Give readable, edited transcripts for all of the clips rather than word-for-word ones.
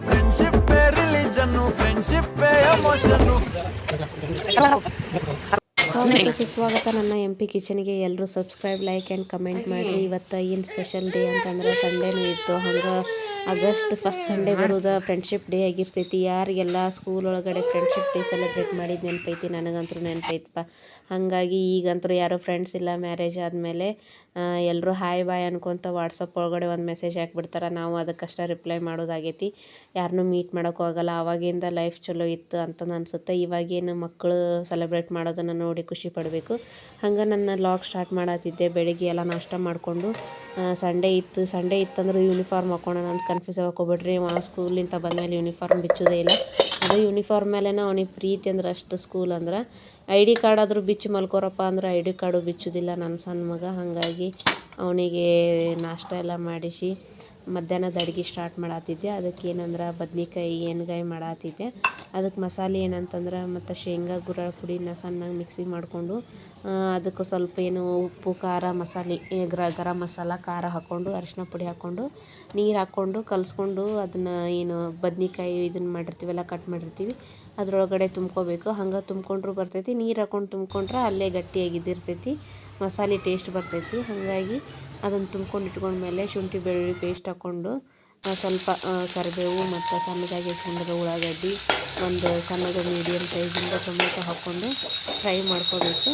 Friendship religion friendship emotion. ಸ್ವಾಗತ ಸುಸ್ವಾಗತ ನನ್ನ MP ಕಿಚನ್ಗೆ. ಎಲ್ಲರೂ ಸಬ್ಸ್ಕ್ರೈಬ್, ಲೈಕ್ ಆ್ಯಂಡ್ ಕಮೆಂಟ್ ಮಾಡಿರಿ. ಇವತ್ತು ಏನು ಸ್ಪೆಷಲ್ ಡೇ ಅಂತಂದ್ರೆ ಸಂಡೇನೂ ಇತ್ತು. ಹಂಗೆ ಆಗಸ್ಟ್ ಫಸ್ಟ್ ಸಂಡೇ ಬರೋದು ಫ್ರೆಂಡ್ಶಿಪ್ ಡೇ ಆಗಿರ್ತೈತಿ. ಯಾರಿಗೆಲ್ಲ ಸ್ಕೂಲ್ ಒಳಗಡೆ ಫ್ರೆಂಡ್ಶಿಪ್ ಡೇ ಸೆಲೆಬ್ರೇಟ್ ಮಾಡಿದ್ದು ನೆನಪೈತಿ, ನನಗಂತೂ ನೆನಪೈತಪ್ಪ. ಹಾಗಾಗಿ ಈಗಂತೂ ಯಾರೂ ಫ್ರೆಂಡ್ಸ್ ಇಲ್ಲ. ಮ್ಯಾರೇಜ್ ಆದಮೇಲೆ ಎಲ್ಲರೂ ಹಾಯ್ ಬಾಯ್ ಅನ್ಕೊತ ವಾಟ್ಸಪ್ ಒಳಗಡೆ ಒಂದು ಮೆಸೇಜ್ ಹಾಕ್ಬಿಡ್ತಾರೆ. ನಾವು ಅದಕ್ಕಷ್ಟೇ ರಿಪ್ಲೈ ಮಾಡೋದಾಗೈತಿ. ಯಾರನ್ನೂ ಮೀಟ್ ಮಾಡೋಕ್ಕೂ ಆಗೋಲ್ಲ. ಆವಾಗಿಂದ ಲೈಫ್ ಚಲೋ ಇತ್ತು ಅಂತ ಅನಿಸುತ್ತೆ. ಇವಾಗೇನು ಮಕ್ಕಳು ಸೆಲೆಬ್ರೇಟ್ ಮಾಡೋದನ್ನು ನೋಡಿ ಖುಷಿ ಪಡಬೇಕು. ಹಂಗೆ ನನ್ನ ಲಾಗ್ ಸ್ಟಾರ್ಟ್ ಮಾಡತ್ತಿದ್ದೆ. ಬೆಳಿಗ್ಗೆ ಎಲ್ಲ ನಾಷ್ಟ ಮಾಡಿಕೊಂಡು ಸಂಡೇ ಇತ್ತಂದ್ರೆ ಯೂನಿಫಾರ್ಮ್ ಹಾಕ್ಕೊಳ್ಳೋಣ ಅಂತ ಕನ್ಫ್ಯೂಸ್ ಹಾಕೋಬಿಡ್ರಿ. ಸ್ಕೂಲಿಂದ ಬಂದಮೇಲೆ ಯೂನಿಫಾರ್ಮ್ ಬಿಚ್ಚೋದೇ ಇಲ್ಲ. ಅದು ಯೂನಿಫಾರ್ಮ್ ಮೇಲೇ ಅವನಿಗೆ ಪ್ರೀತಿ ಅಂದ್ರೆ ಅಷ್ಟು ಸ್ಕೂಲ್ ಅಂದ್ರೆ. ID ಕಾರ್ಡ್ ಆದರೂ ಬಿಚ್ಚಿ ಮಲ್ಕೋರಪ್ಪ ಅಂದ್ರೆ ID ಕಾರ್ಡು ಬಿಚ್ಚೋದಿಲ್ಲ ನನ್ನ ಸಣ್ಣ ಮಗ. ಹಾಗಾಗಿ ಅವನಿಗೆ ನಾಷ್ಟ ಎಲ್ಲ ಮಾಡಿಸಿ ಮಧ್ಯಾಹ್ನದ ಅಡುಗೆ ಸ್ಟಾರ್ಟ್ ಮಾಡತ್ತಿದ್ದೆ. ಅದಕ್ಕೆ ಏನಂದ್ರೆ ಬದ್ನಿಕಾಯಿ ಎಣ್ಗಾಯಿ ಮಾಡತ್ತಿದ್ದೆ. ಅದಕ್ಕೆ ಮಸಾಲೆ ಏನಂತಂದ್ರೆ ಮತ್ತು ಶೇಂಗಾ ಗುರ ಪುಡಿನ ಸಣ್ಣಗೆ ಮಿಕ್ಸಿ ಮಾಡಿಕೊಂಡು ಅದಕ್ಕೆ ಸ್ವಲ್ಪ ಏನು ಉಪ್ಪು ಖಾರ ಮಸಾಲೆ ಗರಂ ಮಸಾಲ ಖಾರ ಹಾಕ್ಕೊಂಡು ಅರಿಶಿನ ಪುಡಿ ಹಾಕ್ಕೊಂಡು ನೀರು ಹಾಕ್ಕೊಂಡು ಕಲಿಸ್ಕೊಂಡು ಅದನ್ನು ಏನು ಬದ್ನಿಕಾಯಿ ಇದನ್ನು ಮಾಡಿರ್ತೀವಲ್ಲ, ಕಟ್ ಮಾಡಿರ್ತೀವಿ, ಅದರೊಳಗಡೆ ತುಂಬ್ಕೋಬೇಕು. ಹಂಗೆ ತುಂಬ್ಕೊಂಡ್ರೂ ಬರ್ತೈತಿ. ನೀರು ಹಾಕ್ಕೊಂಡು ತುಂಬ್ಕೊಂಡ್ರೆ ಅಲ್ಲೇ ಗಟ್ಟಿಯಾಗಿದ್ದಿರ್ತೈತಿ. ಮಸಾಲೆ ಟೇಸ್ಟ್ ಬರ್ತೈತಿ. ಹಾಗಾಗಿ ಅದನ್ನು ತುಂಬ್ಕೊಂಡು ಇಟ್ಕೊಂಡ್ಮೇಲೆ ಶುಂಠಿ ಬೆಳ್ಳುಳ್ಳಿ ಪೇಸ್ಟ್ ಹಾಕ್ಕೊಂಡು ಸ್ವಲ್ಪ ಕರಿಬೇವು ಮತ್ತು ಸಣ್ಣದಾಗಿ ಹೆಚ್ಚಿಕೊಂಡಿರೋ ಉಳ್ಳಾಗಡ್ಡಿ, ಒಂದು ಸಣ್ಣದ ಮೀಡಿಯಮ್ ಸೈಜಿಂದ ಟೊಮೆಟೊ ಹಾಕ್ಕೊಂಡು ಫ್ರೈ ಮಾಡ್ಕೋಬೇಕು.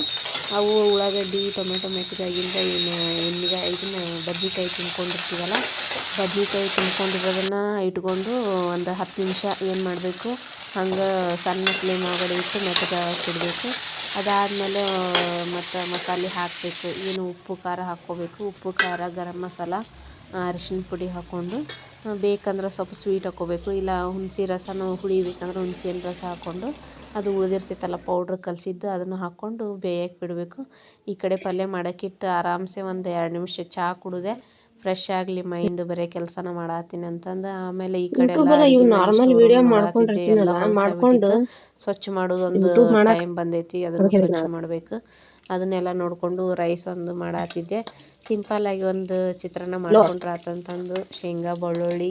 ಅವು ಉಳ್ಳಾಗಡ್ಡಿ ಟೊಮೆಟೊ ಮೆತ್ತಗಾಗಿಂದ ಇದನ್ನು ಬದ್ನಿಕಾಯಿ ತುಂಬ್ಕೊಂಡಿರ್ತೀವಲ್ಲ, ಬದ್ನಿಕಾಯಿ ತುಂಬ್ಕೊಂಡಿರೋದನ್ನು ಇಟ್ಕೊಂಡು ಒಂದು 10 ನಿಮಿಷ ಏನು ಮಾಡಬೇಕು, ಹಂಗೆ ಸಣ್ಣ ಫ್ಲೇಮ್ ಒಳಗಡೆ ಇಟ್ಟು ಮೆತ್ತಗಾಗಿಡಬೇಕು. ಅದಾದಮೇಲೆ ಮತ್ತು ಮಸಾಲೆ ಹಾಕಬೇಕು. ಏನು ಉಪ್ಪು ಖಾರ ಹಾಕ್ಕೋಬೇಕು. ಉಪ್ಪು ಖಾರ ಗರಂ ಮಸಾಲ ಅರಿಶಿನ ಪುಡಿ ಹಾಕ್ಕೊಂಡು ಬೇಕಂದ್ರೆ ಸ್ವಲ್ಪ ಸ್ವೀಟ್ ಹಾಕ್ಕೋಬೇಕು. ಇಲ್ಲ ಹುಣಸೆ ರಸನೂ ಹುಳಿಬೇಕಂದ್ರೆ ಹುಣಸೆ ಹಣ್ಣು ರಸ ಹಾಕ್ಕೊಂಡು ಅದು ಉಳಿದಿರ್ತೈತಲ್ಲ ಪೌಡ್ರ್ ಕಲಸಿದ್ದು ಅದನ್ನು ಹಾಕ್ಕೊಂಡು ಬೇಯಕ್ಕೆ ಬಿಡಬೇಕು. ಈ ಕಡೆ ಪಲ್ಯ ಮಾಡೋಕ್ಕಿಟ್ಟು ಆರಾಮ್ಸೆ ಒಂದು 2 ನಿಮಿಷ ಚಹಾ ಕುಡಿದೆ. ಫ್ರೆಶ್ ಆಗಲಿ ಮೈಂಡ್, ಬರೀ ಕೆಲಸನ ಮಾಡತ್ತೀನಿ ಅಂತಂದು. ಆಮೇಲೆ ಈ ಕಡೆ ಎಲ್ಲ ಸ್ವಚ್ಛ ಮಾಡೋದೊಂದು ಟೈಮ್ ಬಂದೈತಿ. ಅದನ್ನು ಸ್ವಚ್ಛ ಮಾಡಬೇಕು. ಅದನ್ನೆಲ್ಲ ನೋಡಿಕೊಂಡು ರೈಸ್ ಒಂದು ಮಾಡತ್ತಿದ್ದೆ. ಸಿಂಪಲ್ಲಾಗಿ ಒಂದು ಚಿತ್ರಾನ್ನ ಮಾಡ್ಕೊಂಡ್ರೆ ಆತಂತಂದು ಶೇಂಗಾ ಬೆಳ್ಳುಳ್ಳಿ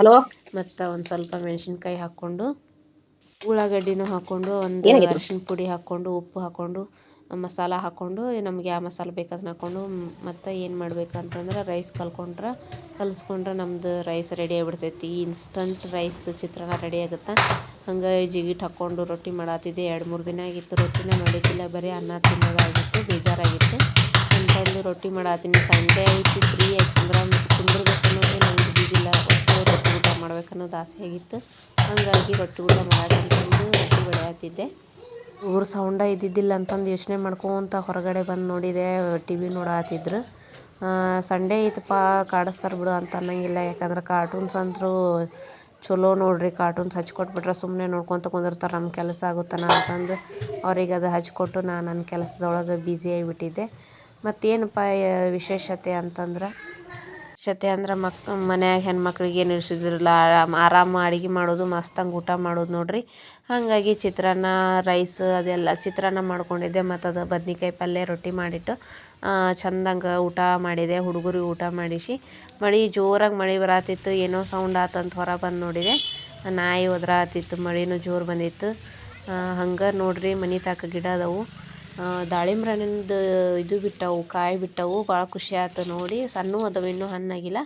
ಮತ್ತು ಒಂದು ಸ್ವಲ್ಪ ಮೆಣಸಿನ್ಕಾಯಿ ಹಾಕ್ಕೊಂಡು ಉಳ್ಳಾಗಡ್ಡಿನೂ ಹಾಕ್ಕೊಂಡು ಒಂದು ಅರಿಶಿನ ಪುಡಿ ಹಾಕ್ಕೊಂಡು ಉಪ್ಪು ಹಾಕ್ಕೊಂಡು ಮಸಾಲ ಹಾಕ್ಕೊಂಡು ನಮ್ಗೆ ಯಾವ ಮಸಾಲ ಬೇಕು ಅದನ್ನ ಹಾಕ್ಕೊಂಡು ಮತ್ತು ಏನು ಮಾಡಬೇಕಂತಂದ್ರೆ ರೈಸ್ ಕಲಿಸ್ಕೊಂಡ್ರೆ ನಮ್ಮದು ರೈಸ್ ರೆಡಿ ಆಗಿಬಿಡ್ತೈತಿ. ಇನ್ಸ್ಟಂಟ್ ರೈಸ್ ಚಿತ್ರಾನ್ನ ರೆಡಿ ಆಗುತ್ತೆ. ಹಂಗೆ ಜಿಗಿಟ್ ಹಾಕ್ಕೊಂಡು ರೊಟ್ಟಿ ಮಾಡತ್ತಿದ್ದೆ. 2-3 ದಿನ ಆಗಿತ್ತು ರೊಟ್ಟಿನೇ ಮಾಡಿದ್ದಿಲ್ಲ. ಬರೀ ಅನ್ನ ತಿನ್ನೋದಾಗಿತ್ತು, ಬೇಜಾರಾಗಿತ್ತು ಅಂತಂದು ರೊಟ್ಟಿ ಮಾಡತ್ತೀನಿ. ಸಂಡೇ ಐತಿ, ಫ್ರೀ ಆಯ್ತಂದ್ರೆ ಕುಂದ್ರಬೇಕು ಅನ್ನೋದು ನಂಗೆ ಇದ್ದಿದ್ದಿಲ್ಲ. ಒಟ್ಟು ರೊಟ್ಟಿ ಊಟ ಮಾಡ್ಬೇಕನ್ನೋದು ಆಸೆ ಆಗಿತ್ತು. ಹಾಗಾಗಿ ರೊಟ್ಟಿ ಊಟ ಮಾಡಕ್ಕಂತಂದು ರೊಟ್ಟಿ ಬಡಿಯತ್ತಿದ್ದೆ. ಊರು ಸೌಂಡ ಇದ್ದಿದ್ದಿಲ್ಲ ಅಂತಂದು ಯೋಚನೆ ಮಾಡ್ಕೊಂತ ಹೊರಗಡೆ ಬಂದು ನೋಡಿದೆ. TV ನೋಡತ್ತಿದ್ರು. ಸಂಡೇ ಐತಪ್ಪ ಕಾಡಿಸ್ತಾರೆ ಬಿಡು ಅಂತ ಅನ್ನಂಗಿಲ್ಲ. ಯಾಕಂದ್ರೆ ಕಾರ್ಟೂನ್ಸ್ ಅಂದರೂ ಚಲೋ ನೋಡ್ರಿ. ಕಾರ್ಟೂನ್ಸ್ ಹಚ್ಕೊಟ್ಬಿಟ್ರೆ ಸುಮ್ಮನೆ ನೋಡ್ಕೊತ ಕುಂದಿರ್ತಾರೆ. ನಮ್ಮ ಕೆಲಸ ಆಗುತ್ತಾನ ಅಂತಂದು ಅವ್ರಿಗೆ ಅದು ಹಚ್ಕೊಟ್ಟು ನಾನು ನನ್ನ ಕೆಲಸದೊಳಗೆ ಬ್ಯುಸಿ ಆಗಿಬಿಟ್ಟಿದ್ದೆ. ಮತ್ತೇನಪ್ಪ ವಿಶೇಷತೆ ಅಂತಂದ್ರೆ ಮನ್ಯಾಗ ಹೆಣ್ಮಕ್ಳಿಗೆ ಏನು ಇರಿಸಿದ್ರಲ್ಲ, ಆರಾಮ ಅಡುಗೆ ಮಾಡೋದು, ಮಸ್ತಂಗೆ ಊಟ ಮಾಡೋದು ನೋಡ್ರಿ. ಹಾಗಾಗಿ ಚಿತ್ರಾನ್ನ ರೈಸ್ ಅದೆಲ್ಲ ಚಿತ್ರಾನ್ನ ಮಾಡ್ಕೊಂಡಿದ್ದೆ. ಮತ್ತು ಅದು ಬದ್ನಿಕಾಯಿ ಪಲ್ಯ ರೊಟ್ಟಿ ಮಾಡಿಟ್ಟು ಚಂದಂಗೆ ಊಟ ಮಾಡಿದೆ. ಹುಡುಗರಿಗೆ ಊಟ ಮಾಡಿಸಿ ಜೋರಾಗಿ ಮಳೆ ಬರತ್ತಿತ್ತು. ಏನೋ ಸೌಂಡ್ ಆತಂತ ಹೊರ ಬಂದು ನೋಡಿದೆ. ನಾಯಿ ಒದ್ರಾತಿತ್ತು. ಮಳೆನೂ ಜೋರು ಬಂದಿತ್ತು. ಹಂಗೆ ನೋಡ್ರಿ ಮನೆ ತಾಕ ಗಿಡ ಅದಾವು. ದಾಳಿಂಬ್ರೆ ಹಣ್ಣಿಂದು ಇದು ಬಿಟ್ಟವು, ಕಾಯಿ ಬಿಟ್ಟವು. ಭಾಳ ಖುಷಿ ಆಯ್ತು ನೋಡಿ. ಸಣ್ಣ ಅದಾವು, ಇನ್ನೂ ಹಣ್ಣಾಗಿಲ್ಲ.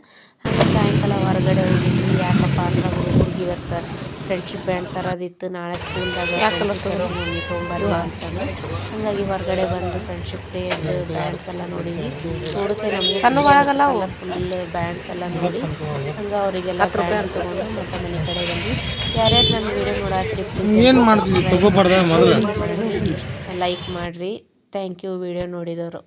ಹಾಗೆ ಸಾಯಂಕಾಲ ಹೊರಗಡೆ ಹೋಗಿದ್ವಿ. ಯಾಕಪ್ಪ ಅಂದ್ರೆ ಹುಡುಗರಿಗೆ ಇವತ್ತು ಫ್ರೆಂಡ್ಶಿಪ್ ಬ್ಯಾಂಡ್ ತರೋದಿತ್ತು. ನಾಳೆ ಸ್ಕೂಲ್ದಾಗ ಮಮ್ಮಿ ತೊಗೊಂಬರ್ರಿ ಅಂತಂದ್ರೆ ಹಾಗಾಗಿ ಹೊರಗಡೆ ಬಂದು ಫ್ರೆಂಡ್ಶಿಪ್ ಡೇದು ಬ್ಯಾಂಡ್ಸ್ ಎಲ್ಲ ನೋಡಿದ್ವಿ. ನೋಡೋಕ್ಕೆ ನಮಗೆ ಫುಲ್ ಬ್ಯಾಂಡ್ಸ್ ಎಲ್ಲ ನೋಡಿ ಹಂಗೆ ಅವರಿಗೆಲ್ಲ ಬ್ಯಾಂಡ್ಸ್ ತೊಗೊಂಡು ಮತ್ತು ಮನೆ ಕಡೆ ಬಂದ್ವಿ. ಯಾರ್ಯಾರು ನನ್ನ ವೀಡಿಯೋ ನೋಡತ್ರಿ ಪ್ಲೀಸ್ ಲೈಕ್ ಮಾಡಿರಿ. ಥ್ಯಾಂಕ್ ಯು ವಿಡಿಯೋ ನೋಡಿದವರು.